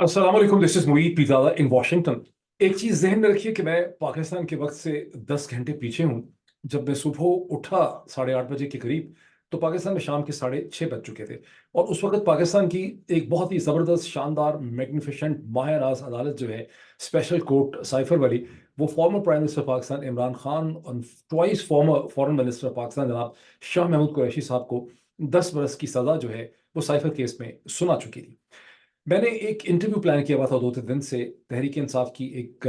अस्सलाम वालेकुम, this is Moeed Pirzada in Washington. एक चीज़ ज़हन में रखिए कि मैं पाकिस्तान के वक्त से 10 घंटे पीछे हूँ। जब मैं सुबह उठा 8:30 बजे के करीब, तो पाकिस्तान में शाम के 6:30 बज चुके थे। और उस वक्त पाकिस्तान की एक बहुत ही ज़बरदस्त, शानदार, मैग्निफिसेंट, माहिर-नाज अदालत जो है, स्पेशल कोर्ट साइफर वाली, वो former prime minister Pakistan Imran Khan और twice former foreign minister Pakistan जनाब शाह महमूद कुरैशी साहब को 10 बरस की सज़ा जो है, वो साइफर केस में सुना चुकी थी। मैंने एक इंटरव्यू प्लान किया हुआ था 2-3 दिन से। तहरीक इंसाफ की एक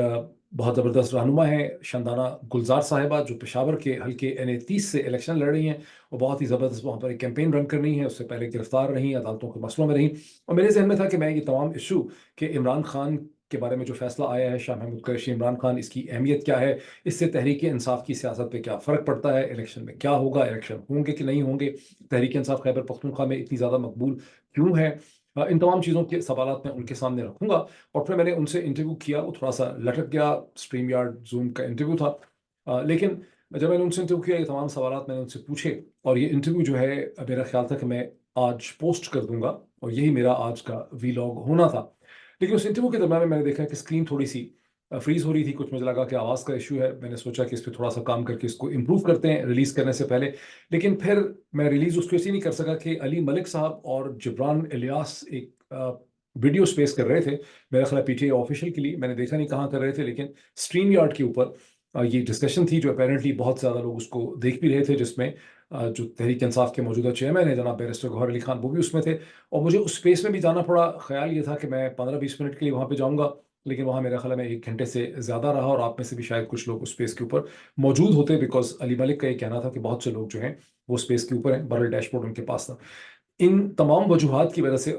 बहुत ज़बरदस्त रहनुमा है शंदाना गुलजार साहिबा, जो पेशावर के हल्के NA 30 से इलेक्शन लड़ रही हैं और बहुत ही ज़बरदस्त वहाँ पर एक कैंपेन रन कर रही हैं। उससे पहले गिरफ्तार रही, अदालतों के मसलों में रहीं। और मेरे जहन में था कि मैं ये तमाम इशू कि इमरान खान के बारे में जो फैसला आया है, शाह महमूद कुरैशी इमरान खान, इसकी अहमियत क्या है, इससे तहरीक इंसाफ की सियासत पे क्या फ़र्क पड़ता है, इलेक्शन में क्या होगा, इलेक्शन होंगे कि नहीं होंगे, तहरीक इंसाफ खैबर पख्तूनख्वा में इतनी ज़्यादा मकबूल क्यों है। इन तमाम चीज़ों के सवालात मैं उनके सामने रखूँगा। और फिर मैंने उनसे इंटरव्यू किया, वो थोड़ा-सा लटक गया, स्ट्रीम यार्ड, ज़ूम का इंटरव्यू था। लेकिन जब मैंने उनसे इंटरव्यू किया, ये तमाम सवालात मैंने उनसे पूछे और ये इंटरव्यू जो है, मेरा ख़्याल था कि मैं आज पोस्ट कर दूँगा और यही मेरा आज का वीलॉग होना था। लेकिन उस इंटरव्यू के दरमियान में मैंने देखा कि स्क्रीन थोड़ी-सी फ्रीज़ हो रही थी। कुछ मुझे लगा कि आवाज़ का इश्यू है। मैंने सोचा कि इस पे थोड़ा-सा काम करके इसको इम्प्रूव करते हैं रिलीज़ करने से पहले। लेकिन फिर मैं रिलीज़ उसको इसलिए नहीं कर सका कि अली मलिक साहब और जिब्रान इलियास एक वीडियो स्पेस कर रहे थे। मेरा ख़्याल है PTI ऑफ़िशियल के लिए, मैंने देखा नहीं कहाँ कर रहे थे, लेकिन स्ट्रीम यार्ड के ऊपर ये डिस्कशन थी जो अपैरेंटली बहुत ज़्यादा लोग उसको देख भी रहे थे, जिसमें जो तहरीक इंसाफ के मौजूदा चेयरमैन हैं जनाब बैरिस्टर गौहर अली खान, वो भी उसमें थे। और मुझे उस स्पेस में भी जाना पड़ा। ख़्याल ये था कि मैं 15-20 मिनट के लिए वहाँ पे जाऊँगा, लेकिन वहाँ मेरा ख़्याल है मैं 1 घंटे से ज़्यादा रहा और आप में से भी शायद कुछ लोग उस स्पेस के ऊपर मौजूद होते, बिकॉज़ अली मलिक का ये कहना था कि बहुत से लोग जो हैं, वो स्पेस के ऊपर हैं, बहरहाल डैशबोर्ड उनके पास था। इन तमाम वजूहात की वजह से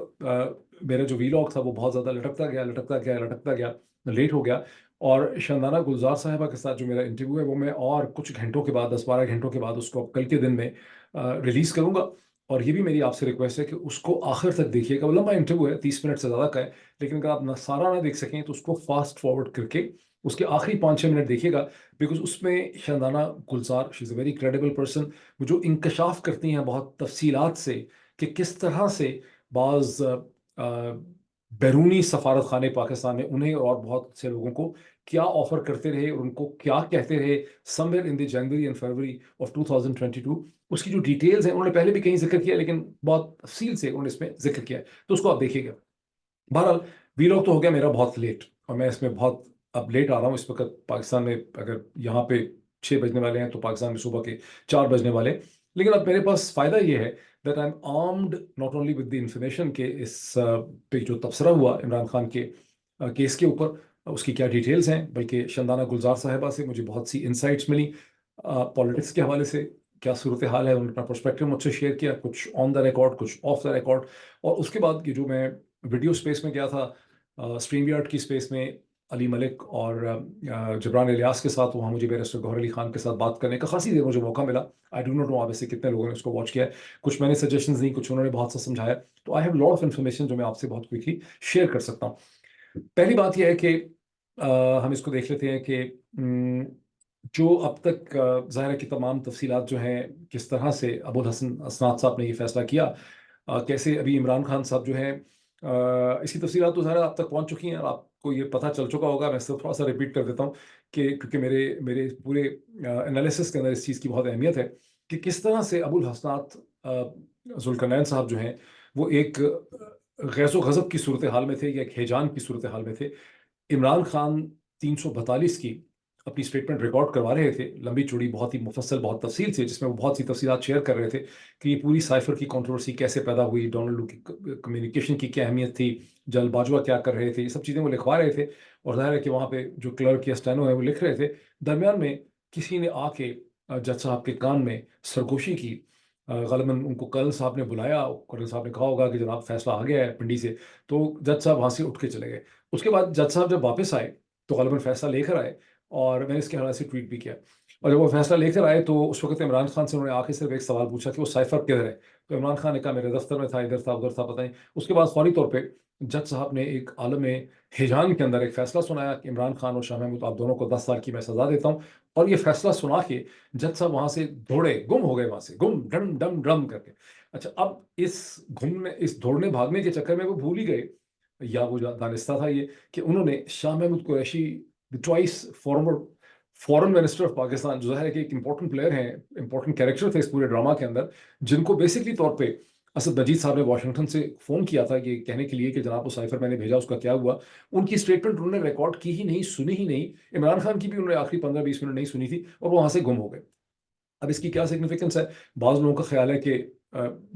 मेरा जो वीलॉग था वो बहुत ज़्यादा लटकता गया, लटकता गया, लटकता गया, लेट हो गया। और शंदाना गुलज़ार साहिबा के साथ जो मेरा इंटरव्यू है, वो मैं और कुछ घंटों के बाद, 10-12 घंटों के बाद उसको अब कल के दिन में रिलीज़ करूँगा। और ये भी मेरी आपसे रिक्वेस्ट है कि उसको आखिर तक देखिएगा। वो लंबा इंटरव्यू है, 30 मिनट से ज़्यादा का है, लेकिन अगर आप सारा ना देख सकें तो उसको फ़ास्ट फॉरवर्ड करके उसके आखिरी 5-6 मिनट देखिएगा, बिकॉज़ उसमें Shandana Gulzar, she is a very credible person. वो जो इंकशाफ़ करती हैं बहुत तफ़सीलात से कि किस तरह से बाज़ बैरूनी सफ़ारत ख़ाने पाकिस्तान में उन्हें और बहुत से लोगों को क्या ऑफ़र करते रहे और उनको क्या कहते रहे somewhere in the January and February of 2022। उसकी जो डिटेल्स हैं, उन्होंने पहले भी कहीं ज़िक्र किया, लेकिन बहुत तफ़सील से उन्होंने इसमें ज़िक्र किया है, तो उसको आप देखिएगा। बहरहाल, वीलॉग तो हो गया मेरा बहुत लेट और मैं इसमें बहुत अब लेट आ रहा हूँ। इस वक़्त पाकिस्तान में अगर यहाँ पे 6 बजने वाले हैं, तो पाकिस्तान में सुबह के 4 बजने वाले हैं। लेकिन अब मेरे पास फ़ायदा ये है that I am armed not only with the information कि इस पे जो तबसरा हुआ इमरान खान के केस के ऊपर, उसकी क्या डिटेल्स हैं, बल्कि शंदाना गुलज़ार साहिबा से मुझे बहुत सी इनसाइट्स मिली। पॉलिटिक्स के हवाले से क्या सूरत हाल है, उन्होंने अपना पर्सपेक्टिव मुझसे शेयर किया, कुछ ऑन द रिकॉर्ड, कुछ ऑफ द रिकॉर्ड। और उसके बाद ये जो मैं वीडियो स्पेस में गया था, स्ट्रीम यार्ड की स्पेस में, अली मलिक और जबरान इलियास के साथ, वहाँ मुझे बैरिस्टर गौहर अली खान के साथ बात करने का खासी देर मुझे मौका मिला। आई डू नॉट नो आप में से कितने लोगों ने उसको वॉच किया है। कुछ मैंने सजेशंस दी, कुछ उन्होंने बहुत सा समझाया। तो I have lot of information जो मैं आपसे बहुत क्विकली शेयर कर सकता हूँ। पहली बात यह है कि हम इसको देख लेते हैं कि जो अब तक ज़ाहिर है कि तमाम तफसीलात जो हैं, किस तरह से अबुल हसन असनाद साहब ने ये फ़ैसला किया, कैसे अभी इमरान खान साहब जो हैं, इसकी तफसीलात तो ज़ाहिर है आप तक पहुँच चुकी हैं और आपको ये पता चल चुका होगा। मैं सिर्फ थोड़ा-सा रिपीट कर देता हूँ कि क्योंकि मेरे मेरे पूरे एनालिसिस के अंदर इस चीज़ की बहुत अहमियत है कि किस तरह से अबुल हसनात ज़ुल्करनैन साहब जो हैं, वो एक गैज़ो-ग़ज़ब की सूरत हाल में थे या एक हिजान की सूरत हाल में थे। इमरान खान 342 की अपनी स्टेटमेंट रिकॉर्ड करवा रहे थे, लंबी-चौड़ी, बहुत ही मुफस्सल, बहुत तफ़सील से, जिसमें वो बहुत सी तफ़सीलात शेयर कर रहे थे कि ये पूरी साइफ़र की कंट्रोवर्सी कैसे पैदा हुई, डोनाल्ड लू की कम्युनिकेशन की क्या अहमियत थी, जल बाजवा क्या कर रहे थे, ये सब चीज़ें वो लिखवा रहे थे। और ज़ाहिर है कि वहाँ पे जो क्लर्क या स्टेनो है, वो लिख रहे थे। दरमियान में किसी ने आके जज साहब के कान में सरगोशी की। ग़ालिबन उनको कर्नल साहब ने बुलाया, कर्नल साहब ने कहा होगा कि जनाब फ़ैसला आ गया है पिंडी से, तो जज साहब वहाँ से उठ के चले गए। उसके बाद जज साहब जब वापस आए, तो ग़ालिबन फ़ैसला लेकर आए और मैंने इसके हवाले से ट्वीट भी किया। और जब वो फ़ैसला लेकर आए, तो उस वक़्त इमरान खान से उन्होंने आके सिर्फ़ एक सवाल पूछा कि वो साइफ़र किधर है? तो इमरान खान ने कहा मेरे दफ़्तर में था, इधर था, उधर था, पता नहीं। उसके बाद फ़ौरी तौर पे जज साहब ने एक आलम हिजान के अंदर एक फ़ैसला सुनाया कि इमरान खान और शाह महमूद, आप दोनों को 10 साल की मैं सज़ा देता हूँ। और ये फ़ैसला सुना के जज साहब वहाँ से दौड़े, गुम हो गए वहाँ से, गुम, डम, डम, ड्रम करके। अच्छा, अब इस दौड़ने भागने के चक्कर में वो भूल ही गए या वो दानिस्ता था ये, कि उन्होंने Shah Mahmood Qureshi, twice former foreign minister of Pakistan, जो है कि एक इंपॉर्टेंट प्लेयर हैं, इंपॉर्टेंट कैरेक्टर थे इस पूरे ड्रामा के अंदर, जिनको बेसिकली तौर पे असद मजीद साहब ने वाशिंगटन से फ़ोन किया था कि कहने के लिए कि जनाब वो साइफर मैंने भेजा, उसका क्या हुआ। उनकी स्टेटमेंट उन्होंने रिकॉर्ड की ही नहीं, सुनी ही नहीं। इमरान खान की भी उन्होंने आखिरी 15-20 मिनट नहीं सुनी थी, और वो वहाँ से गुम हो गए। अब इसकी क्या सिग्निफिकेंस है? बाज़ लोगों का ख्याल है कि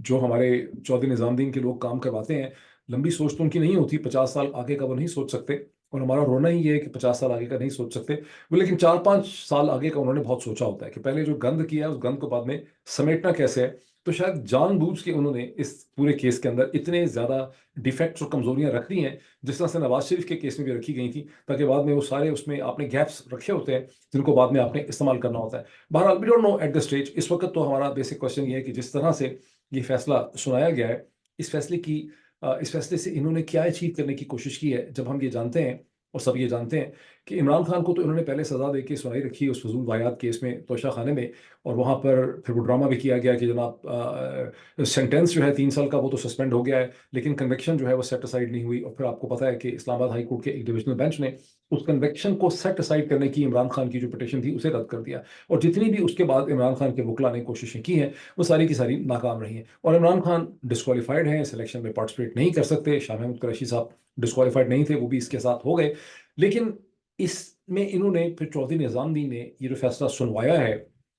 जो हमारे चौधरी निज़ामुद्दीन के लोग काम करवाते हैं, लंबी सोच तो उनकी नहीं होती, 50 साल आगे का वो नहीं सोच सकते, और हमारा रोना ही ये है कि 50 साल आगे का नहीं सोच सकते वो, लेकिन 4-5 साल आगे का उन्होंने बहुत सोचा होता है कि पहले जो गंद किया है उस गंद को बाद में समेटना कैसे है। तो शायद जानबूझ के उन्होंने इस पूरे केस के अंदर इतने ज़्यादा डिफेक्ट्स और कमजोरियां रख दी हैं, जिस तरह से नवाज शरीफ के केस में भी रखी गई थी, ताकि बाद में वो सारे उसमें आपने गैप्स रखे होते हैं जिनको बाद में आपने इस्तेमाल करना होता है। बहरहाल we don't know at the stage. इस वक्त तो हमारा बेसिक क्वेश्चन ये है कि जिस तरह से ये फैसला सुनाया गया है, इस फैसले से इन्होंने क्या अचीव करने की कोशिश की है, जब हम ये जानते हैं और सब ये जानते हैं कि इमरान खान को तो इन्होंने पहले सजा दे के सुनाई रखी है उस फजूल वाहियात केस में तोशा खाने में, और वहाँ पर फिर वो ड्रामा भी किया गया कि जनाब सेंटेंस जो है 3 साल का वो तो सस्पेंड हो गया है, लेकिन कन्विक्शन जो है वो सेट असाइड नहीं हुई। और फिर आपको पता है कि इस्लामाबाद हाई कोर्ट के एक डिविजनल बेंच ने उस कन्विक्शन को सेट असाइड करने की इमरान खान की जो पिटिशन थी उसे रद्द कर दिया, और जितनी भी उसके बाद इमरान खान के वकला ने कोशिशें की हैं वो सारी की सारी नाकाम रही हैं, और इमरान खान डिस्क्वालीफाइड हैं, सिलेक्शन में पार्टिसिपेट नहीं कर सकते। शाह महमूद कुरैशी साहब डिस्क्वालीफाइड नहीं थे, वो भी इसके साथ हो गए। लेकिन इसमें इन्होंने फिर चौधरी निज़ामुद्दीन ने ये जो फैसला सुनवाया है,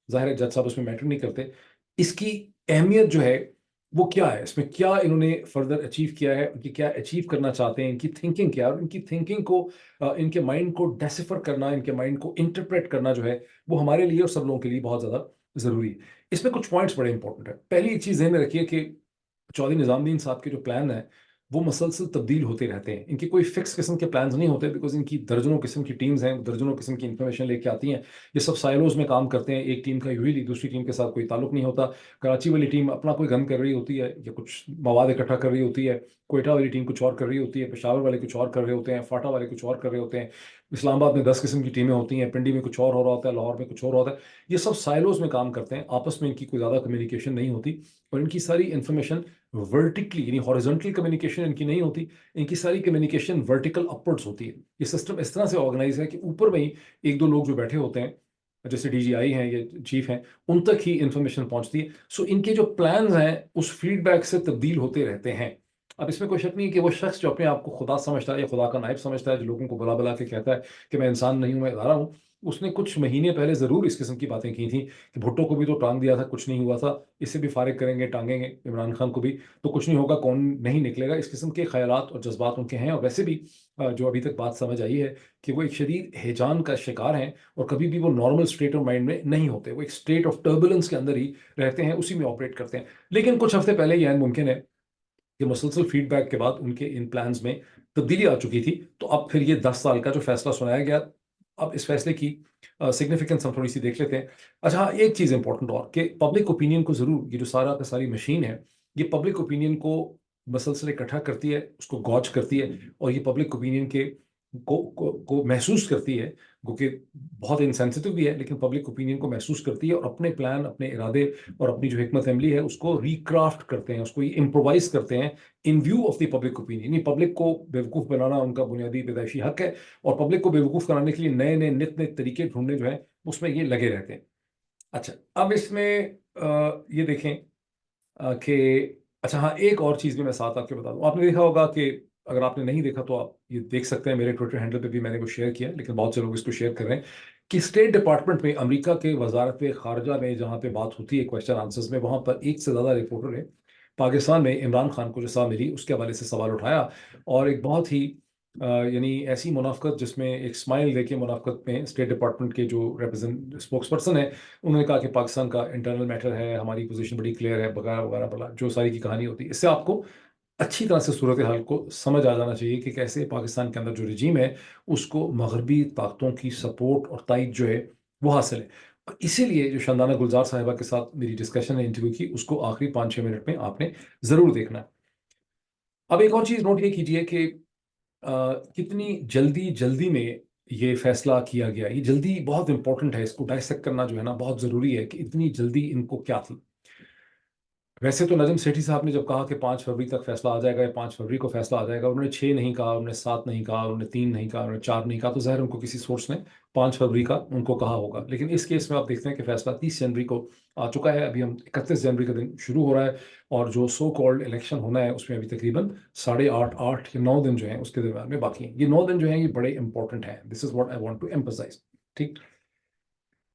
ज़ाहिर है जज साहब उसमें मैटर नहीं करते, इसकी अहमियत जो है वो क्या है, इसमें क्या इन्होंने फर्दर अचीव किया है, उनकी क्या अचीव करना चाहते हैं, इनकी थिंकिंग क्या है, और इनकी थिंकिंग को इनके माइंड को डेसिफर करना, इनके माइंड को इंटरप्रेट करना जो है वो हमारे लिए और सब लोगों के लिए बहुत ज़्यादा ज़रूरी है। इसमें कुछ पॉइंट्स बड़े इंपॉर्टेंट है। पहली चीज़ ध्यान में रखिए कि चौधरी निज़ामुद्दीन साहब के जो प्लान है वो मसलसल तब्दील होते रहते हैं। इनके कोई फिक्स किस्म के प्लान्स नहीं होते, बिकॉज इनकी दर्जनों किस्म की टीम्स हैं, दर्जनों किस्म की इंफॉर्मेशन लेके आती हैं। ये सब साइलोज में काम करते हैं, एक टीम का यूजुअली दूसरी टीम के साथ कोई ताल्लुक नहीं होता। कराची वाली टीम अपना कोई गन कर रही होती है या कुछ मवाद इकट्ठा कर रही होती है, कोयटा वाली टीम कुछ और कर रही होती है, पेशावर वाले कुछ और कर रहे होते हैं, फाटा वाले कुछ और कर रहे होते हैं, इस्लामाबाद में 10 किस्म की टीमें होती हैं, पिंडी में कुछ और हो रहा होता है, लाहौर में कुछ और होता है। ये सब साइलोज में काम करते हैं, आपस में इनकी कोई ज़्यादा कम्युनिकेशन नहीं होती, और इनकी सारी इन्फॉर्मेशन वर्टिकली यानी हॉरिजॉन्टल कम्युनिकेशन इनकी नहीं होती, इनकी सारी कम्युनिकेशन वर्टिकल अपवर्ड्स होती है। ये सिस्टम इस तरह से ऑर्गेनाइज है कि ऊपर में ही एक दो लोग जो बैठे होते हैं, जैसे डीजीआई हैं या चीफ हैं, उन तक ही इंफॉर्मेशन पहुंचती है। सो इनके जो प्लान्स हैं उस फीडबैक से तब्दील होते रहते हैं। अब इसमें कोई शक नहीं है कि वो शख्स जो अपने आप को खुदा समझता है या खुदा का नायब समझता है, जो लोगों को बुला बुला के कहता है कि मैं इंसान नहीं हूं, मैं इदारा हूं, उसने कुछ महीने पहले ज़रूर इस किस्म की बातें की थी कि भुट्टो को भी तो टांग दिया था, कुछ नहीं हुआ था, इससे भी फारिग करेंगे, टांगेंगे इमरान खान को भी तो कुछ नहीं होगा, कौन नहीं निकलेगा। इस किस्म के ख्यालात और जज्बात उनके हैं, और वैसे भी जो अभी तक बात समझ आई है कि वो एक शदीद हिजान का शिकार हैं, और कभी भी वो नॉर्मल स्टेट ऑफ माइंड में नहीं होते, वो एक स्टेट ऑफ टर्बुलेंस के अंदर ही रहते हैं, उसी में ऑपरेट करते हैं। लेकिन कुछ हफ्ते पहले यह मुमकिन है कि मुसलसल फीडबैक के बाद उनके इन प्लान्स में तब्दीली आ चुकी थी। तो अब फिर ये 10 साल का जो फैसला सुनाया गया, अब इस फैसले की सिग्निफिकेंस हम थोड़ी सी देख लेते हैं। अच्छा हाँ, एक चीज़ इंपॉर्टेंट और कि पब्लिक ओपिनियन को ज़रूर, ये जो सारा का सारी मशीन है, ये पब्लिक ओपिनियन को मसलसल इकट्ठा करती है, उसको गॉज करती है, और ये पब्लिक ओपिनियन के को महसूस करती है, क्योंकि बहुत इनसेंसिटिव भी है, लेकिन पब्लिक ओपिनियन को महसूस करती है, और अपने प्लान, अपने इरादे और अपनी जो हिकमत अमली है उसको रिक्राफ्ट करते हैं, उसको इम्प्रोवाइज करते हैं इन view of the public opinion. ये पब्लिक को बेवकूफ़ बनाना उनका बुनियादी पैदाइशी हक है, और पब्लिक को बेवकूफ़ कराने के लिए नए नए नित नए तरीके ढूंढने जो है उसमें ये लगे रहते हैं। अच्छा, अब इसमें ये देखें कि अच्छा हाँ, एक और चीज़ भी मैं साथ आपके बता दूँ। आपने देखा होगा कि, अगर आपने नहीं देखा तो आप ये देख सकते हैं, मेरे ट्विटर हैंडल पे भी मैंने वो शेयर किया, लेकिन बहुत से लोग इसको शेयर कर रहे हैं कि स्टेट डिपार्टमेंट में, अमेरिका के वजारत खारजा में जहाँ पे बात होती है क्वेश्चन आंसर्स में, वहाँ पर एक से ज़्यादा रिपोर्टर ने पाकिस्तान में इमरान खान को जो सज़ा मिली उसके हवाले से सवाल उठाया, और एक बहुत ही यानी ऐसी मुनाफ़कत जिसमें एक स्माइल देके मुनाफ़कत में स्टेट डिपार्टमेंट के जो रिप्रेजेंट स्पोक्स पर्सन है, उन्होंने कहा कि पाकिस्तान का इंटरनल मैटर है, हमारी पोजीशन बड़ी क्लियर है, वगैरह वगैरह बला जो सारी की कहानी होती है। इससे आपको अच्छी तरह से सूरत हाल को समझ आ जाना चाहिए कि कैसे पाकिस्तान के अंदर जो रजीम है उसको मगरबी ताकतों की सपोर्ट और तायद जो है वो हासिल है। और इसीलिए जो शानदाना गुलजार साहिबा के साथ मेरी डिस्कशन है, इंटरव्यू की, उसको आखिरी 5-6 मिनट में आपने ज़रूर देखना है। अब एक और चीज़ नोट ये कीजिए कि कितनी जल्दी जल्दी में ये फैसला किया गया। ये जल्दी बहुत इंपॉर्टेंट है, इसको डाइसेक्ट करना जो है ना बहुत ज़रूरी है कि इतनी जल्दी इनको क्या थी। वैसे तो नजम सेठी साहब ने जब कहा कि 5 फरवरी तक फैसला आ जाएगा या 5 फरवरी को फैसला आ जाएगा, उन्होंने 6 नहीं कहा, उन्होंने 7 नहीं कहा, उन्होंने 3 नहीं कहा, उन्होंने 4 नहीं कहा, तो ज़ाहिर उनको किसी सोर्स ने 5 फरवरी का उनको कहा होगा। लेकिन इस केस में आप देखते हैं कि फैसला 30 जनवरी को आ चुका है। अभी हम 31 जनवरी का दिन शुरू हो रहा है, और जो सो कॉल्ड इलेक्शन होना है उसमें अभी तकरीबन 8.5 8 या 9 दिन जो है उसके दरम्यान में बाकी हैं। ये 9 दिन जो है ये बड़े इंपॉर्टेंट हैं। This is what I want to emphasise. ठीक,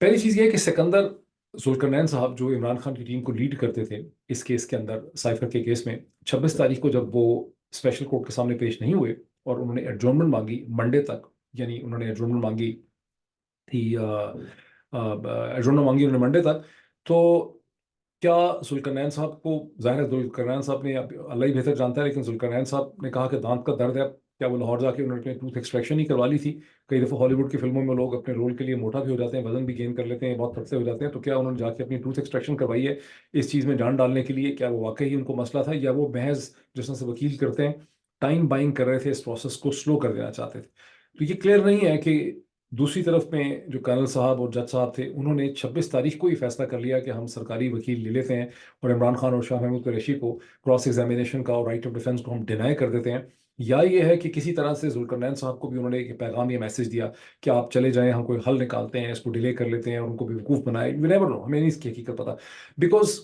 पहली चीज ये है कि सिकंदर जुल्करनैन साहब जो इमरान खान की टीम को लीड करते थे इस केस के अंदर, साइफर के केस में, 26 तारीख को जब वो स्पेशल कोर्ट के सामने पेश नहीं हुए और उन्होंने एडजॉर्नमेंट मांगी मंडे तक, यानी उन्होंने एडजॉर्नमेंट मांगी थी, एडजॉर्नमेंट मांगी उन्होंने मंडे तक, तो क्या जुल्करनैन साहब को, जाहिर है जुल्करनैन साहब ने, अब अल्लाह ही बेहतर जानता है, लेकिन जुल्करनैन साहब ने कहा कि दांत का दर्द है, क्या वो लाहौर जाके उन्होंने टूथ एक्सट्रैक्शन ही करवा ली थी? कई दफ़ा हॉलीवुड की फिल्मों में लोग अपने रोल के लिए मोटा भी हो जाते हैं, वजन भी गेन कर लेते हैं, बहुत पतले हो जाते हैं, तो क्या उन्होंने जाके अपनी टूथ एक्सट्रैक्शन करवाई है इस चीज़ में जान डालने के लिए? क्या वो वाकई ही उनको मसला था, या वो महज जिस तरह से वकील करते हैं टाइम बाइंग कर रहे थे, इस प्रोसेस को स्लो कर देना चाहते थे? तो ये क्लियर नहीं है कि दूसरी तरफ में जो कर्नल साहब और जज साहब थे उन्होंने 26 तारीख को ही फैसला कर लिया कि हम सरकारी वकील ले लेते हैं और इमरान खान और शाह महमूद कुरैशी को क्रॉस एग्जामिनेशन का और राइट ऑफ डिफेंस को हम डिनाई कर देते हैं। या ये है कि किसी तरह से जुल्करनैन साहब को भी उन्होंने एक पैगाम या मैसेज दिया कि आप चले जाएं, हम कोई हल निकालते हैं, इसको डिले कर लेते हैं और उनको बेवकूफ़ बनाए। यू नेवर नो, हमें नहीं इसकी हकीकत पता। बिकॉज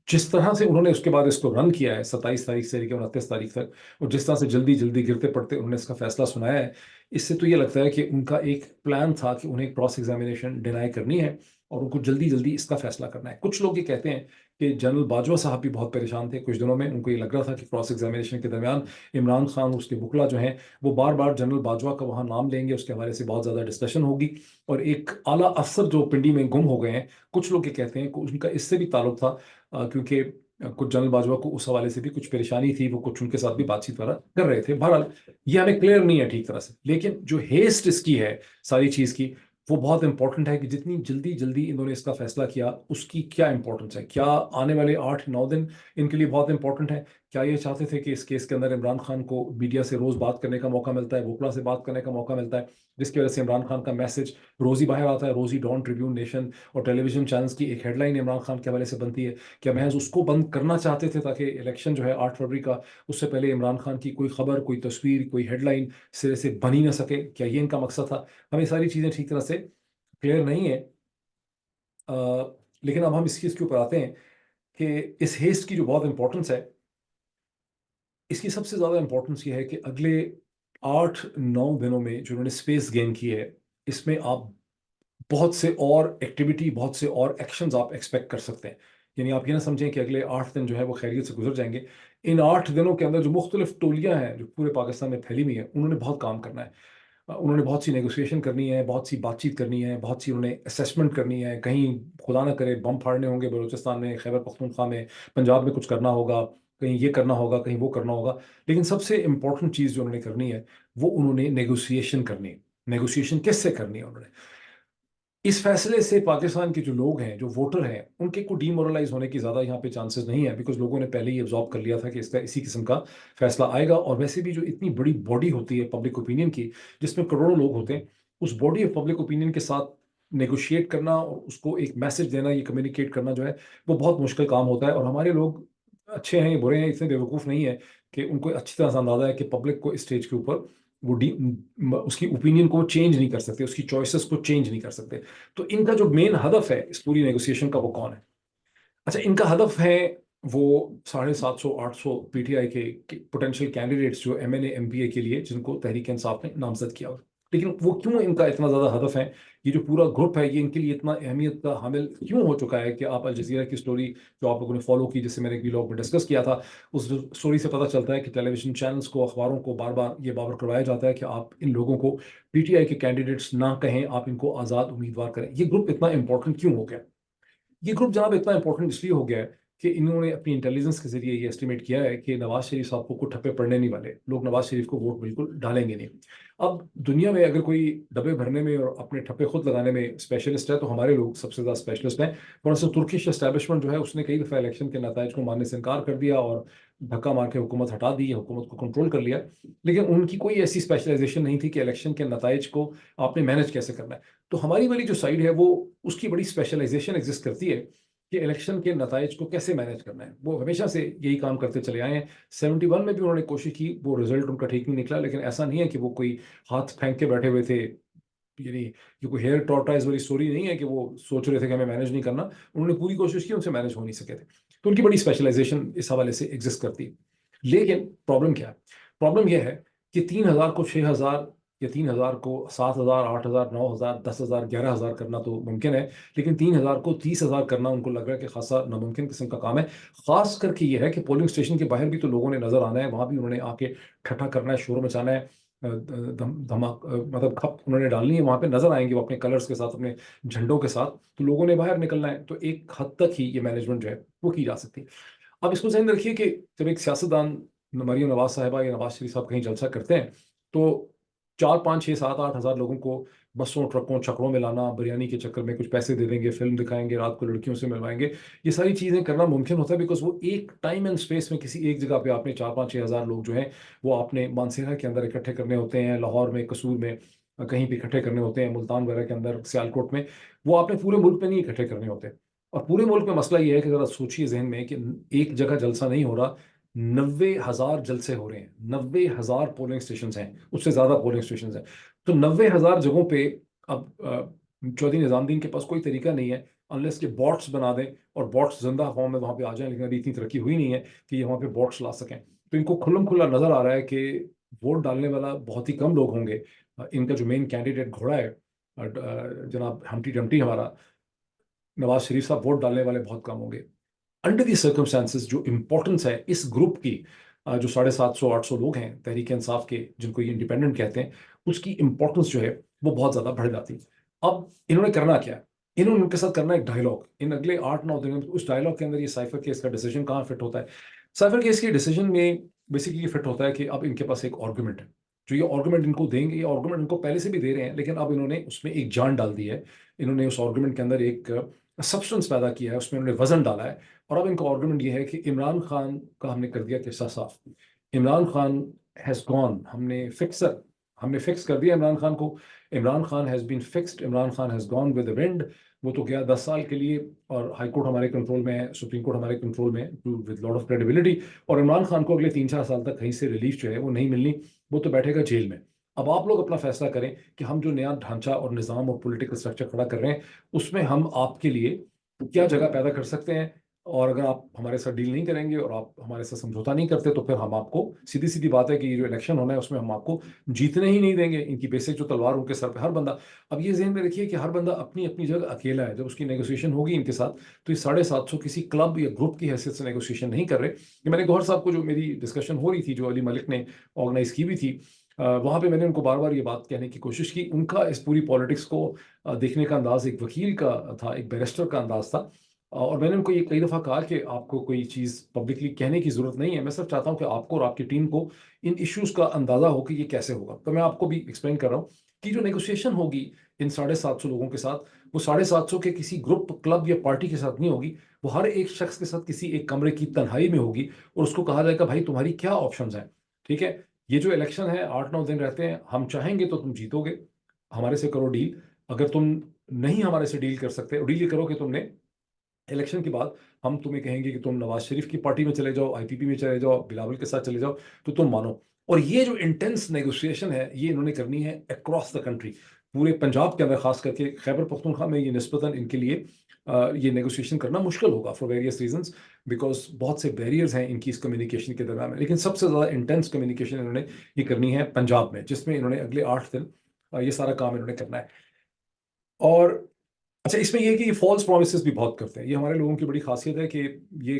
जिस तरह से उन्होंने उसके बाद इसको रन किया है 27 तारीख से लेकर 29 तारीख तक, और जिस तरह से जल्दी जल्दी गिरते पड़ते उन्होंने इसका फैसला सुनाया है, इससे तो ये लगता है कि उनका एक प्लान था कि उन्हें क्रॉस एग्जामिनेशन डिनाई करनी है और उनको जल्दी जल्दी इसका फैसला करना है। कुछ लोग ये कहते हैं कि जनरल बाजवा साहब भी बहुत परेशान थे कुछ दिनों में, उनको ये लग रहा था कि क्रॉस एग्जामिनेशन के दरमियान इमरान खान उसके बुकला जो हैं वो बार बार जनरल बाजवा का वहाँ नाम लेंगे, उसके हवाले से बहुत ज़्यादा डिस्कशन होगी, और एक आला अफसर जो पिंडी में गुम हो गए हैं, कुछ लोग ये कहते हैं कि उनका इससे भी ताल्लुक था, क्योंकि कुछ जनरल बाजवा को उस हवाले से भी कुछ परेशानी थी, वो कुछ उनके साथ भी बातचीत वगैरह कर रहे थे। बहरहाल ये हमें क्लियर नहीं है ठीक तरह से, लेकिन जो हेस्ट इसकी है सारी चीज़ की, वो बहुत इंपॉर्टेंट है कि जितनी जल्दी जल्दी इन्होंने इसका फैसला किया उसकी क्या इंपॉर्टेंस है। क्या आने वाले 8 9 दिन इनके लिए बहुत इंपॉर्टेंट है? क्या ये चाहते थे कि इस केस के अंदर इमरान खान को मीडिया से रोज बात करने का मौका मिलता है, वोकला से बात करने का मौका मिलता है, जिसकी वजह से इमरान खान का मैसेज रोज ही बाहर आता है, रोज ही डॉन, ट्रिब्यून, नेशन और टेलीविजन चैनल्स की एक हेडलाइन इमरान खान के हवाले से बनती है? क्या महज उसको बंद करना चाहते थे ताकि इलेक्शन जो है 8 फरवरी का, उससे पहले इमरान खान की कोई खबर, कोई तस्वीर, कोई हेडलाइन सिरे से बन ही ना सके? क्या ये इनका मकसद था? हमें सारी चीज़ें ठीक तरह से क्लियर नहीं है। अ, लेकिन अब हम इस चीज़ के ऊपर आते हैं कि इस हेस्ट की जो बहुत इंपॉर्टेंस है, इसकी सबसे ज़्यादा इंपॉर्टेंस ये है कि अगले 8 9 दिनों में जो उन्होंने स्पेस गेन की है, इसमें आप बहुत से और एक्टिविटी, बहुत से और एक्शंस आप एक्सपेक्ट कर सकते हैं। यानी आप ये ना समझें कि अगले 8 दिन जो है वो खैरियत से गुजर जाएंगे। इन 8 दिनों के अंदर जो मुख्तलिफ टोलियां हैं जो पूरे पाकिस्तान में फैली हुई हैं, उन्होंने बहुत काम करना है। उन्होंने बहुत सी नेगोशिएशन करनी है, बहुत सी बातचीत करनी है, बहुत सी उन्होंने असेसमेंट करनी है। कहीं खुदा ना करे बम फाड़ने होंगे बलूचिस्तान में, खैबर पख्तूनख्वा में, पंजाब में कुछ करना होगा, कहीं ये करना होगा, कहीं वो करना होगा। लेकिन सबसे इंपॉर्टेंट चीज़ जो उन्होंने करनी है वो उन्होंने नेगोशिएशन करनी है। नेगोशिएशन किससे करनी है उन्होंने? इस फैसले से पाकिस्तान के जो लोग हैं, जो वोटर हैं, उनके को डीमोरलाइज होने की ज़्यादा यहाँ पे चांसेस नहीं है, बिकॉज लोगों ने पहले ही एब्जॉर्ब कर लिया था कि इसका इसी किस्म का फैसला आएगा। और वैसे भी जो इतनी बड़ी बॉडी होती है पब्लिक ओपिनियन की, जिसमें करोड़ों लोग होते हैं, उस बॉडी ऑफ पब्लिक ओपिनियन के साथ नेगोशिएट करना और उसको एक मैसेज देना, ये कम्युनिकेट करना जो है वो बहुत मुश्किल काम होता है। और हमारे लोग अच्छे हैं या बुरे हैं, इतने बेवकूफ़ नहीं है कि उनको अच्छी तरह से अंदाजा है कि पब्लिक को इस स्टेज के ऊपर वो उसकी ओपिनियन को चेंज नहीं कर सकते, उसकी चॉइसेस को चेंज नहीं कर सकते। तो इनका जो मेन हदफ है इस पूरी नेगोशिएशन का, वो कौन है? अच्छा, इनका हदफ है वो 750 800 पीटीआई के पोटेंशियल कैंडिडेट्स जो एमएनए एमपीए के लिए, जिनको तहरीक इंसाफ ने नामजद किया हुआ। लेकिन वो क्यों इनका इतना ज़्यादा हदफ है, ये जो पूरा ग्रुप है ये इनके लिए इतना अहमियत का हामिल क्यों हो चुका है कि आप अल जज़ीरा की स्टोरी जो आप लोगों ने फॉलो की, जिससे मैंने एक व्लॉग में डिस्कस किया था, उस स्टोरी से पता चलता है कि टेलीविजन चैनल्स को, अखबारों को बार बार ये बावर करवाया जाता है कि आप इन लोगों को पीटीआई के कैंडिडेट्स ना कहें, आप इनको आज़ाद उम्मीदवार करें। ये ग्रुप इतना इंपॉर्टेंट क्यों हो गया? ये ग्रुप जनाब इतना इंपॉर्टेंट इसलिए हो गया है कि इन्होंने अपनी इंटेलिजेंस के जरिए ये एस्टिमेट किया है कि नवाज शरीफ साहब को ठप्पे पड़ने नहीं वाले, लोग नवाज शरीफ को वोट बिल्कुल डालेंगे नहीं। अब दुनिया में अगर कोई डब्बे भरने में और अपने ठप्पे खुद लगाने में स्पेशलिस्ट है, तो हमारे लोग सबसे ज़्यादा स्पेशलिस्ट हैं। फॉर तुर्किश एस्टैब्लिशमेंट जो है उसने कई दफ़ा इलेक्शन के नताइज को मानने से इनकार कर दिया और धक्का मार के हुकूमत हटा दी, हुकूमत को कंट्रोल कर लिया। लेकिन उनकी कोई ऐसी स्पेशलाइजेशन नहीं थी कि इलेक्शन के नताइज को आपने मैनेज कैसे करना है। तो हमारी वाली जो साइड है वो, उसकी बड़ी स्पेशलाइजेशन एग्जिस्ट करती है कि इलेक्शन के नताइज को कैसे मैनेज करना है। वो हमेशा से यही काम करते चले आए हैं। 71 में भी उन्होंने कोशिश की, वो रिजल्ट उनका ठीक नहीं निकला, लेकिन ऐसा नहीं है कि वो कोई हाथ फेंक के बैठे हुए थे। यानी ये कोई हेयर टॉर्टाइज वाली स्टोरी नहीं है कि वो सोच रहे थे कि हमें मैनेज नहीं करना। उन्होंने पूरी कोशिश की, उनसे मैनेज हो नहीं सके थे। तो उनकी बड़ी स्पेशलाइजेशन इस हवाले से एग्जिस्ट करती है। लेकिन प्रॉब्लम क्या है? प्रॉब्लम यह है कि 3,000 को 6,000 या 3,000 को 7,000, 8,000, 9,000, 10,000, 11,000 करना तो मुमकिन है, लेकिन 3,000 को 30,000 करना उनको लग रहा है कि खासा नामुमकिन किस्म का काम है। खास करके ये है कि पोलिंग स्टेशन के बाहर भी तो लोगों ने नजर आना है, वहां भी उन्होंने आके ठट्ठा करना है, शोर मचाना है, धमाक मतलब खप उन्होंने डालनी है, वहां पे नजर आएंगे वो अपने कलर्स के साथ, अपने झंडों के साथ। तो लोगों ने बाहर निकलना है, तो एक हद तक ही ये मैनेजमेंट जो है वो की जा सकती है। अब इसको ध्यान में रखिए कि जब एक सियासतदान मरियम नवाज साहिबा या नवाज शरीफ साहब कहीं जलसा करते हैं, तो 4, 5, 6, 7, 8 हज़ार लोगों को बसों, ट्रकों, छकड़ों में लाना, बिरयानी के चक्कर में कुछ पैसे दे देंगे, फिल्म दिखाएंगे, रात को लड़कियों से मिलवाएंगे, ये सारी चीजें करना मुमकिन होता है बिकॉज वो एक टाइम एंड स्पेस में किसी एक जगह पे आपने 4, 5, 6 हज़ार लोग जो हैं वो आपने मानसेरा के अंदर इकट्ठे करने होते हैं, लाहौर में, कसूर में, कहीं पे इकट्ठे करने होते हैं, मुल्तान वगैरह के अंदर, सियालकोट में। वो आपने पूरे मुल्क में नहीं इकट्ठे करने होते। और पूरे मुल्क में मसला ये है कि जरा सोचिए जहन में कि एक जगह जलसा नहीं हो रहा, 90,000 जलसे हो रहे हैं, 90,000 पोलिंग स्टेशन हैं, उससे ज्यादा पोलिंग स्टेशन हैं। तो 90,000 जगहों पे अब चौधरी निजामुद्दीन के पास कोई तरीका नहीं है, अनलेस के बॉट्स बना दें और बॉट्स जिंदा फॉर्म में वहां पे आ जाएं, लेकिन अभी इतनी तरक्की हुई नहीं है कि ये वहां पे बॉट्स ला सकें। तो इनको खुल्लम खुल्ला नजर आ रहा है कि वोट डालने वाला बहुत ही कम लोग होंगे। इनका जो मेन कैंडिडेट घोड़ा है, जनाब हम्टी डम्टी हमारा नवाज शरीफ साहब, वोट डालने वाले बहुत कम होंगे। अंडर दी सर्कमस्टांसिस जो इंपॉर्टेंस है इस ग्रुप की, जो 750-800 लोग हैं तहरीक इंसाफ के, जिनको ये इंडिपेंडेंट कहते हैं, उसकी इंपॉर्टेंस जो है वो बहुत ज्यादा बढ़ जाती है। अब इन्होंने करना क्या है? इन्होंने उनके साथ करना एक डायलॉग इन अगले 8-9 दिनों में। उस डायलॉग के अंदर ये साइफर केस का डिसीजन कहाँ फिट होता है? साइफर केस के डिसीजन में बेसिकली ये फिट होता है कि अब इनके पास एक आर्गुमेंट है, जो ये आर्गुमेंट इनको देंगे। ये आर्गुमेंट इनको पहले से भी दे रहे हैं, लेकिन अब इन्होंने उसमें एक जान डाल दी है। इन्होंने उस आर्गुमेंट के अंदर एक सब्सटेंस पैदा किया है, उसमें उन्होंने वजन डाला है। और अब इनका आर्गुमेंट ये है कि इमरान खान का हमने कर दिया किस्सा साफ। इमरान खान हैज गॉन, हमने फिक्स कर दिया इमरान खान को। Imran Khan has been fixed, Imran Khan has gone with the wind. वो तो गया 10 साल के लिए, और हाई कोर्ट हमारे कंट्रोल में है, सुप्रीम कोर्ट हमारे कंट्रोल में है, विद लॉट ऑफ क्रेडिबिलिटी। और इमरान खान को अगले 3-4 साल तक कहीं से रिलीफ जो है वो नहीं मिलनी, वो तो बैठेगा जेल में। अब आप लोग अपना फैसला करें कि हम जो नया ढांचा और निज़ाम और पॉलिटिकल स्ट्रक्चर खड़ा कर रहे हैं, उसमें हम आपके लिए क्या जगह पैदा कर सकते हैं। और अगर आप हमारे साथ डील नहीं करेंगे और आप हमारे साथ समझौता नहीं करते, तो फिर हम आपको, सीधी सीधी बात है कि ये जो इलेक्शन होना है उसमें हम आपको जीतने ही नहीं देंगे। इनकी बेसिक जो तलवार उनके सर पे, हर बंदा, अब ये ज़हन में रखिए कि हर बंदा अपनी अपनी जगह अकेला है। जब उसकी नेगोशिएशन होगी इनके साथ, तो ये 750 किसी क्लब या ग्रुप की हैसियत से नेगोशिएशन नहीं कर रहे। ये मैंने गौहर साहब को, जो मेरी डिस्कशन हो रही थी, जो अली मलिक ने ऑर्गेनाइज की हुई थी, वहां पे मैंने उनको बार बार ये बात कहने की कोशिश की। उनका इस पूरी पॉलिटिक्स को देखने का अंदाज एक वकील का था, एक बैरिस्टर का अंदाज था। और मैंने उनको ये कई दफ़ा कहा कि आपको कोई चीज़ पब्लिकली कहने की ज़रूरत नहीं है, मैं सिर्फ चाहता हूँ कि आपको और आपकी टीम को इन इश्यूज़ का अंदाज़ा हो कि ये कैसे होगा। तो मैं आपको भी एक्सप्लेन कर रहा हूँ कि जो नेगोशिएशन होगी इन 750 लोगों के साथ, वो 750 के किसी ग्रुप, क्लब या पार्टी के साथ नहीं होगी। वो हर एक शख्स के साथ किसी एक कमरे की तन्हाई में होगी, और उसको कहा जाएगा, भाई तुम्हारी क्या ऑप्शंस हैं। ठीक है, ये जो इलेक्शन है 8-9 दिन रहते हैं, हम चाहेंगे तो तुम जीतोगे, हमारे से करो डील। अगर तुम नहीं हमारे से डील कर सकते, डील ये करो कि तुमने इलेक्शन के बाद हम तुम्हें कहेंगे कि तुम नवाज शरीफ की पार्टी में चले जाओ, आईपीपी में चले जाओ, बिलावल के साथ चले जाओ, तो तुम मानो। और ये जो इंटेंस नेगोशिएशन है, ये इन्होंने करनी है अक्रॉस द कंट्री, पूरे पंजाब के अंदर, खास करके खैबर पख्तूनख्वा में ये निस्बतन इनके लिए ये नेगोशिएशन करना मुश्किल होगा फॉर वेरियस रीजंस, बिकॉज बहुत से बैरियर्स हैं इनकी इस कम्युनिकेशन के दरम्यान में। लेकिन सबसे ज़्यादा इंटेंस कम्युनिकेशन इन्होंने ये करनी है पंजाब में, जिसमें इन्होंने अगले 8 दिन ये सारा काम इन्होंने करना है। और अच्छा, इसमें यह है कि ये फॉल्स प्रोमिसेस भी बहुत करते हैं। ये हमारे लोगों की बड़ी खासियत है कि ये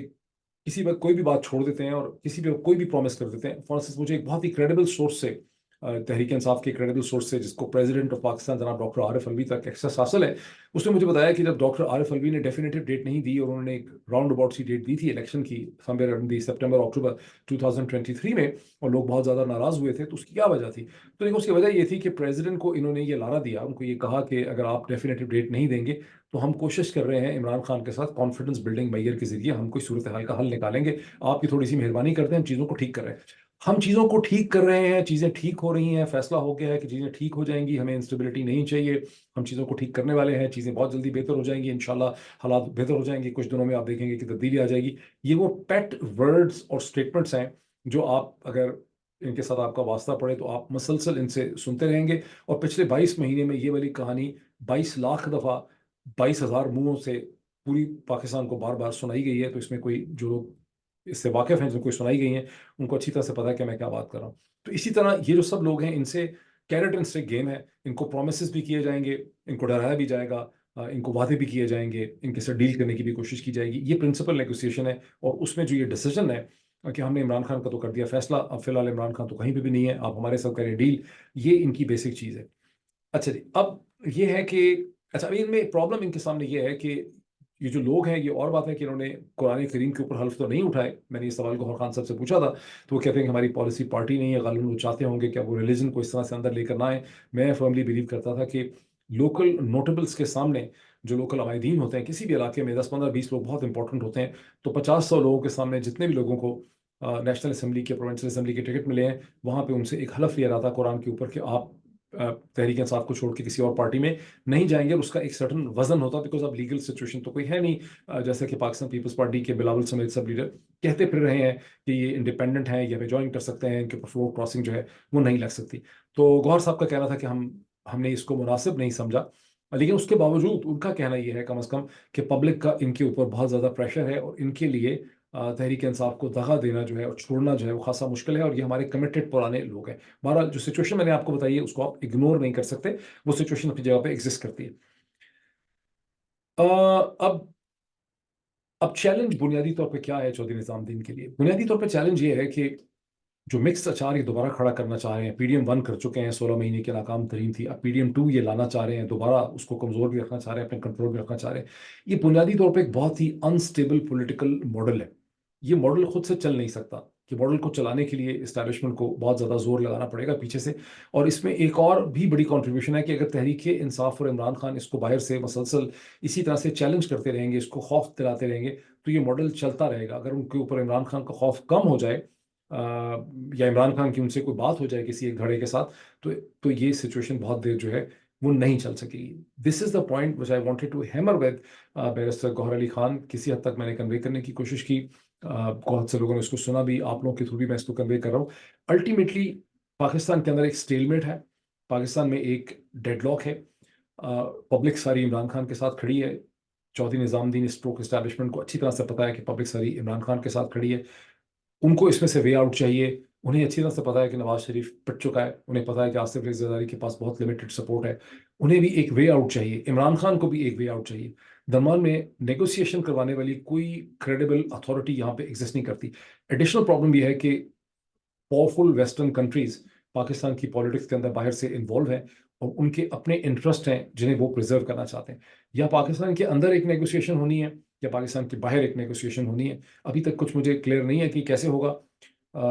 किसी वक्त कोई भी बात छोड़ देते हैं और किसी भी कोई भी प्रॉमिस कर देते हैं। फॉर इंस्टेंस, मुझे एक बहुत ही क्रेडिबल सोर्स से, तहरीक इंसाफ के क्रेडिबल सोर्स से, जिसको प्रेसिडेंट ऑफ पाकिस्तान जनाब डॉक्टर आरिफ अलवी तक एक्सेस हासिल है, उसने मुझे बताया कि जब डॉक्टर आरिफ अलवी ने डेफिनेटिव डेट नहीं दी, और उन्होंने एक राउंड अबाउट सी डेट दी थी इलेक्शन की, समवेयर इन दी सितंबर अक्टूबर 2023 में, और लोग बहुत ज़्यादा नाराज़ हुए थे, तो उसकी क्या वजह थी? तो देखो, उसकी वजह ये थी कि प्रेसिडेंट को इन्होंने ये लारा दिया, उनको ये कहा कि अगर आप डेफिनेटिव डेट नहीं देंगे, तो हम कोशिश कर रहे हैं इमरान खान के साथ कॉन्फिडेंस बिल्डिंग मैयर के जरिए हम कोई सूरत हाल का हल निकालेंगे, आपकी थोड़ी सी मेहरबानी करते हैं, हम चीज़ों को ठीक कर रहे हैं। हम चीज़ों को ठीक कर रहे हैं, चीज़ें ठीक हो रही हैं, फैसला हो गया है कि चीज़ें ठीक हो जाएंगी, हमें इंस्टेबिलिटी नहीं चाहिए, हम चीज़ों को ठीक करने वाले हैं, चीज़ें बहुत जल्दी बेहतर हो जाएंगी इंशाल्लाह, हालात बेहतर हो जाएंगे, कुछ दिनों में आप देखेंगे कि तब्दीली आ जाएगी। ये वो पेट वर्ड्स और स्टेटमेंट्स हैं जो आप, अगर इनके साथ आपका वास्ता पड़े तो आप मुसलसल इनसे सुनते रहेंगे। और पिछले 22 महीने में ये वाली कहानी 22 लाख दफ़ा 22,000 मुंहों से पूरी पाकिस्तान को बार बार सुनाई गई है। तो इसमें कोई जो लोग इससे वाकिफ हैं, जिनको सुनाई गई हैं, उनको अच्छी तरह से पता है कि मैं क्या बात कर रहा हूँ। तो इसी तरह ये जो सब लोग हैं, इनसे कैरेट एंड स्टिक गेम है। इनको प्रोमिस भी किए जाएंगे, इनको डराया भी जाएगा, इनको वादे भी किए जाएंगे, इनके साथ डील करने की भी कोशिश की जाएगी। ये प्रिंसिपल नेगोशिएशन है। और उसमें जो ये डिसीजन है कि हमने इमरान खान का तो कर दिया फैसला, अब फिलहाल इमरान खान तो कहीं पे भी नहीं है, आप हमारे साथ करें डील, ये इनकी बेसिक चीज़ है। अच्छा जी, अब ये है कि, अच्छा अभी इनमें प्रॉब्लम इनके सामने ये है कि ये जो लोग हैं, ये और बात है कि इन्होंने कुरान करीम के ऊपर हल्फ तो नहीं उठाए। मैंने इस सवाल गौहर खान साहब से पूछा था, तो वो कहते हैं कि हमारी पॉलिसी पार्टी नहीं है, गालिबन वो चाहते होंगे कि वो रिलीजन को इस तरह से अंदर लेकर ना आए। मैं फर्मली बिलीव करता था कि लोकल नोटेबल्स के सामने, जो लोकल अमायदीन होते हैं किसी भी इलाके में, 10, 15, 20 लोग बहुत इंपॉर्टेंट होते हैं, तो 50, 100 लोगों के सामने जितने भी लोगों को नेशनल असम्बली के, प्रोविंशियल असम्बली के टिकट मिले हैं, वहाँ पे उनसे एक हलफ लिया रहा था कुरान के ऊपर कि आप तहरीक इंसाफ को छोड़ के किसी और पार्टी में नहीं जाएंगे। और उसका एक सर्टन वजन होता, बिकॉज अब लीगल सिचुएशन तो कोई है नहीं। जैसे कि पाकिस्तान पीपल्स पार्टी के बिलावल समेत सब लीडर कहते फिर रहे हैं कि ये इंडिपेंडेंट हैं, ये हमें ज्वाइन कर सकते हैं, इनके ऊपर फ्लोर क्रॉसिंग जो है वो नहीं लग सकती। तो गौहर साहब का कहना था कि हमने इसको मुनासिब नहीं समझा। लेकिन उसके बावजूद उनका कहना यह है कम अज़ कम कि पब्लिक का इनके ऊपर बहुत ज़्यादा प्रेशर है, और इनके लिए तहरीक इंसाफ को दगा देना जो है और छोड़ना जो है वो खासा मुश्किल है। और ये हमारे कमिटेड पुराने लोग हैं। बहरहाल जो सिचुएशन मैंने आपको बताई है उसको आप इग्नोर नहीं कर सकते, वो सिचुएशन अपनी जगह पे एग्जिस्ट करती है। अ, अब चैलेंज बुनियादी तौर पे क्या है चौधरी निजामुद्दीन के लिए? बुनियादी तौर पे चैलेंज ये है कि जो मिक्स अचार ये दोबारा खड़ा करना चाह रहे हैं, PDM-1 कर चुके हैं, 16 महीने की नाकाम तरीन थी, अब PDM-2 ये लाना चाह रहे हैं, दोबारा उसको कमजोर भी रखना चाह रहे हैं, अपने कंट्रोल में रखना चाह रहे हैं। ये बुनियादी तौर पे एक बहुत ही अनस्टेबल पॉलिटिकल मॉडल है। ये मॉडल खुद से चल नहीं सकता। कि मॉडल को चलाने के लिए इस्टेब्लिशमेंट को बहुत ज़्यादा जोर लगाना पड़ेगा पीछे से। और इसमें एक और भी बड़ी कंट्रीब्यूशन है कि अगर तहरीक इंसाफ और इमरान खान इसको बाहर से मसलसल इसी तरह से चैलेंज करते रहेंगे, इसको खौफ दिलाते रहेंगे, तो ये मॉडल चलता रहेगा। अगर उनके ऊपर इमरान खान का खौफ कम हो जाए, या इमरान खान की उनसे कोई बात हो जाए किसी एक घड़े के साथ, तो ये सिचुएशन बहुत देर जो है वो नहीं चल सकेगी। This is the point which I wanted to hammer with barrister Gohar Ali Khan. किसी हद तक मैंने कन्वे करने की कोशिश की, बहुत से लोगों ने उसको सुना भी, आप लोगों के थ्रू भी मैं इसको कन्वे कर रहा हूँ। अल्टीमेटली पाकिस्तान के अंदर एक स्टेलमेट है, पाकिस्तान में एक डेडलॉक है। पब्लिक सारी इमरान खान के साथ खड़ी है। चौधरी निजामुद्दीन स्ट्रोक इस्टेब्लिशमेंट को अच्छी तरह से पता है कि पब्लिक सारी इमरान खान के साथ खड़ी है। उनको इसमें से वे आउट चाहिए। उन्हें अच्छी तरह से पता है कि नवाज शरीफ पिट चुका है, उन्हें पता है कि आसिफ जरदारी के पास बहुत लिमिटेड सपोर्ट है। उन्हें भी एक वे आउट चाहिए, इमरान खान को भी एक वे आउट चाहिए। दरमियान में नेगोशिएशन करवाने वाली कोई क्रेडिबल अथॉरिटी यहाँ पे एग्जिस्ट नहीं करती। एडिशनल प्रॉब्लम यह है कि पावरफुल वेस्टर्न कंट्रीज पाकिस्तान की पॉलिटिक्स के अंदर बाहर से इन्वॉल्व हैं, और उनके अपने इंटरेस्ट हैं जिन्हें वो प्रिजर्व करना चाहते हैं। या पाकिस्तान के अंदर एक नेगोशिएशन होनी है, या पाकिस्तान के बाहर एक नेगोशिएशन होनी है। अभी तक कुछ मुझे क्लियर नहीं है कि कैसे होगा,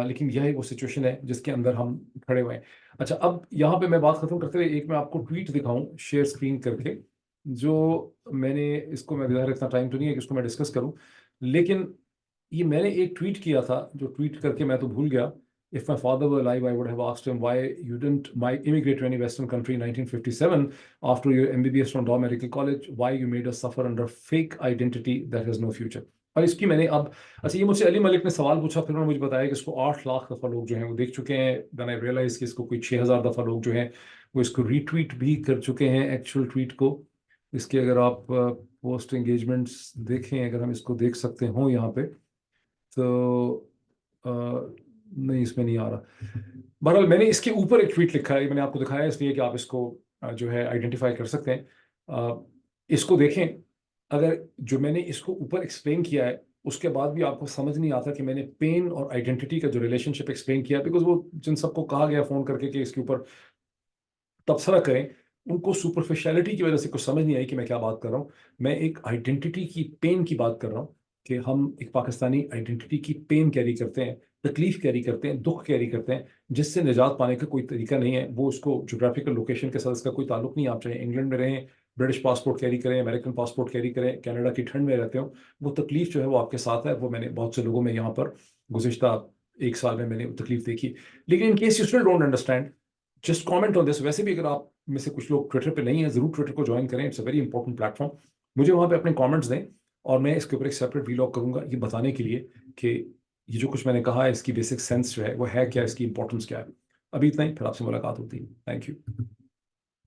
लेकिन यह वो सिचुएशन है जिसके अंदर हम खड़े हुए हैं। अच्छा, अब यहाँ पे मैं बात खत्म करते हुए एक मैं आपको ट्वीट दिखाऊं शेयर स्क्रीन करके, जो मैं ज़ाहिर इतना टाइम तो नहीं है कि इसको मैं डिस्कस करूं, लेकिन ये मैंने एक ट्वीट किया था, जो ट्वीट करके मैं तो भूल गया। If my father were alive, I would have asked him why you didn't immigrate to any Western country in 1957 after your MBBS from Dow Medical College. Why you made us suffer under fake identity that has no future. और इसकी मैंने अब, अच्छा, ये मुझसे अली मलिक ने सवाल पूछा, फिर उन्होंने मुझे बताया कि इसको 8 लाख दफ़ा लोग जो हैं वो देख चुके हैं। देन आई रियलाइज कि इसको कोई 6,000 दफ़ा लोग जो हैं वो इसको रीट्वीट भी कर चुके हैं, एक्चुअल ट्वीट को। इसके अगर आप पोस्ट एंगेजमेंट्स देखें, अगर हम इसको देख सकते हो यहाँ पे, तो अ, नहीं, इसमें नहीं आ रहा। बहरहाल मैंने इसके ऊपर एक ट्वीट लिखा है, मैंने आपको दिखाया है इसलिए कि आप इसको जो है आइडेंटिफाई कर सकते हैं। इसको देखें। अगर जो मैंने इसको ऊपर एक्सप्लेन किया है उसके बाद भी आपको समझ नहीं आता कि मैंने पेन और आइडेंटिटी का जो रिलेशनशिप एक्सप्लेन किया, बिकॉज वो जिन सबको कहा गया फ़ोन करके कि इसके ऊपर तबसरा करें, उनको सुपरफिशियलिटी की वजह से कुछ समझ नहीं आई कि मैं क्या बात कर रहा हूँ। मैं एक आइडेंटिटी की पेन की बात कर रहा हूँ कि हम एक पाकिस्तानी आइडेंटिटी की पेन कैरी करते हैं, तकलीफ कैरी करते हैं, दुख कैरी करते हैं, जिससे निजात पाने का कोई तरीका नहीं है। वो उसको जोग्राफिकल लोकेशन के साथ इसका कोई ताल्लुक नहीं। आप चाहे इंग्लैंड में रहें, ब्रिटिश पासपोर्ट कैरी करें, अमेरिकन पासपोर्ट कैरी करें, कनाडा की ठंड में रहते हो, वो तकलीफ जो है वो आपके साथ है। वो मैंने बहुत से लोगों में यहाँ पर गुज़िश्ता 1 साल में मैंने तकलीफ देखी। लेकिन in case you still don't understand, just comment on this. वैसे भी अगर आप में से कुछ लोग ट्विटर पे नहीं है, ज़रूर ट्विटर को ज्वाइन करें, it's a very important platform. मुझे वहाँ पे अपने कमेंट्स दें और मैं इसके ऊपर एक सेपरेट वीलॉग करूँगा, ये बताने के लिए कि ये जो कुछ मैंने कहा है इसकी बेसिक सेंस जो है वो है क्या, इसकी इंपॉर्टेंस क्या है। अभी इतना ही, फिर आपसे मुलाकात होती है। Thank you.